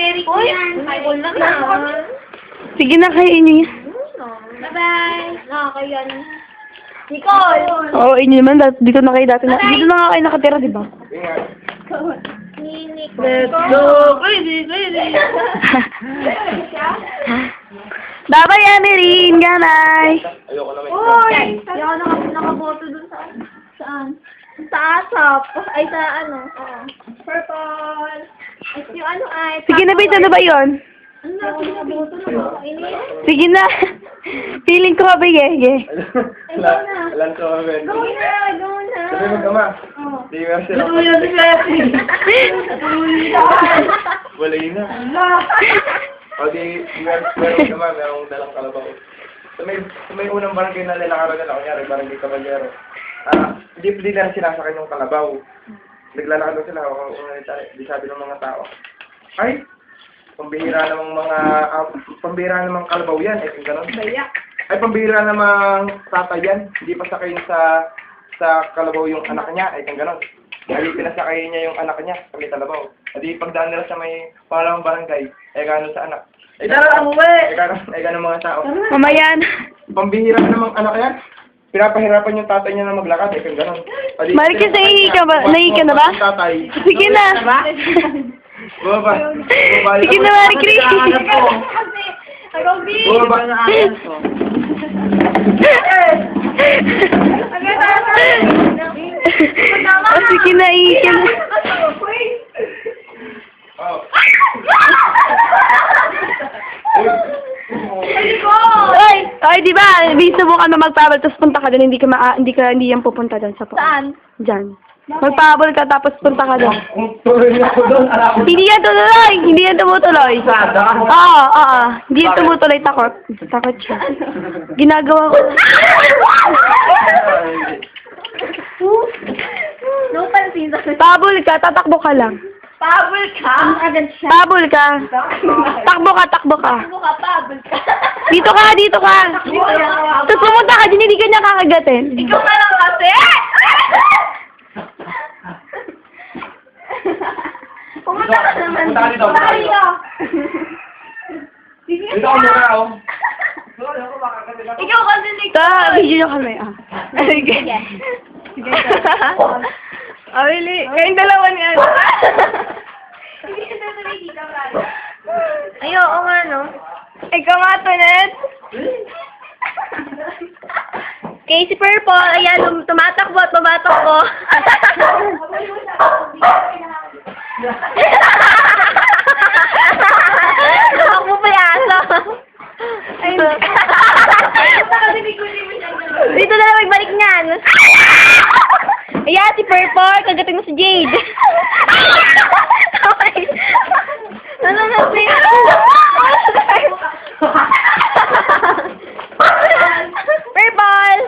Eric yan. Ay, wala na. Sige na, kainin niyo yan. Bye-bye. Nakakayan. Nicole! Oo, inyo naman. Dito na kayo dati. Dito na nga kayo nakatira, di ba? Ninik. Let's go! Bye-bye, Emeline! Ganay! Ayoko naman. Uy! Hindi ako nakaboto dun sa... Saan? Sa ASAP. Ay, sa ano? Oo. Purple. Ay, yung ano ay... Sige na, Beth. Ano ba yun? Ano na? Nakaboto na ba? Inis? Sige na. Feeling ko, Beye. Alam ko kami. Go na! Go na! Sabi mo kama. Oo. Di ba sila? Wala yun na. O di, meron kama, merong dalang kalabaw. Sa may unang barangay na lalakaran nila, kunyari, barangay Caballero. Hindi na sinasakay ng kalabaw. Naglalakad daw sila, di sabi ng mga tao. Ay, pambihira namang kalabaw yan, eh, gano'n. Ay, pambihira namang tatay yan, hindi pa sakay sa kalabaw yung anak niya, ay gano'n. Ay, pinasakay niya yung anak niya sa may kalabaw. At di pagdaan nila sa may parang barangay, ay gano'n sa anak. Ay, gano'n mga tao. Mamaya na. Pambihira namang anak yan. Pinapahirapan yung tatay niya na maglakad, eh, kung gano'n. Marikis, nahihi ka na ba? Tatay. Sige na. Bumaba. Sige na, Marikis. Bumaba na akin ko. Sige na, ihi ka na. Oh. Ay, di ba? Subukan mo magpabol, tapos punta ka doon, hindi yan pupunta doon sa po. Saan? Diyan. Magpabol ka, tapos punta ka doon. Tuloy ako doon. Hindi yan tumutuloy! Hindi yan tumutuloy. Oo. Hindi yan tumutuloy, takot. Takot siya. Ginagawa ko. No pansin sa... Pabol ka, tatakbo ka lang. Pabol ka? Agad siya. Pabol ka. Takbo ka. Ano ka, pabol ka? Dito ka. Tapos pumunta ka dyan, hindi ka niya kakagatin. Ikaw ka lang kasi! Pumunta ka naman. Punta ka dito. Tayo. Dito ako muna, oh. Ikaw kasi Video nyo kami, Sige. Sige. Really? Kayong dalawa niya. Hindi ka tuloy dito, Raya. Oo nga, no? Ikaw nga, Tonet. Okay, si Purple, ayan, tumatakbo at tumatakbo. Takbo pa yung aso. Dito na lang magbalik niyan. Ayan, si Purple, kagating mo si Jade. Okay. Purple!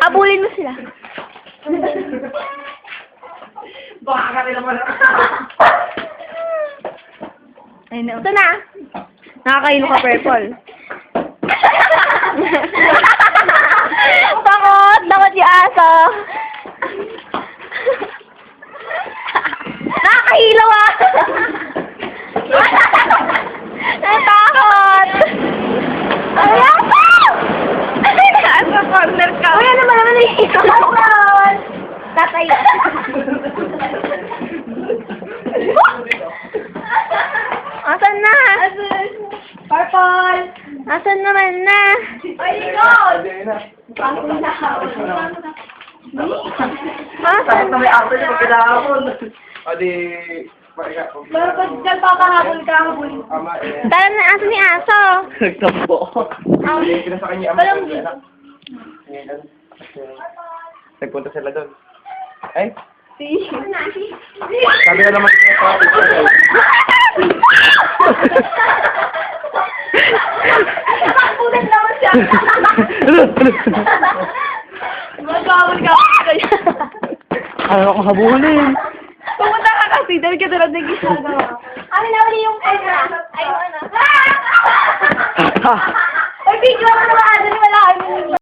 Abulin mo sila. Baka ka nila pala. Ito na. Nakakahilo ka, Purple. Takot yung aso. Nakakahilaw ah. Natakot. Ayan po! Nasa corner ka. Uy, ano ba naman nakikita ko? Tatay. Asan na? Purple! Asan naman na? Ay, ikaw! Asan na? Sakit na may aso niya, magkadahapon. O di... Pero pag nagpapahabol ka, habulin. Ama eh. Tara na, asan ni aso? Nagtambo. Pinasa kanya ama. Walang Anak. Nagpunta sila doon. Ay? Sabi na naman siya pa. Nakakulat naman siya. Magkawal ka. Ayaw ko habulin. Pumunta ka kasi, dahil ka doon nag-gisagawa. Ano na uli yung ano? Ay, ano? Ay, video ako naman. Ano, wala kami.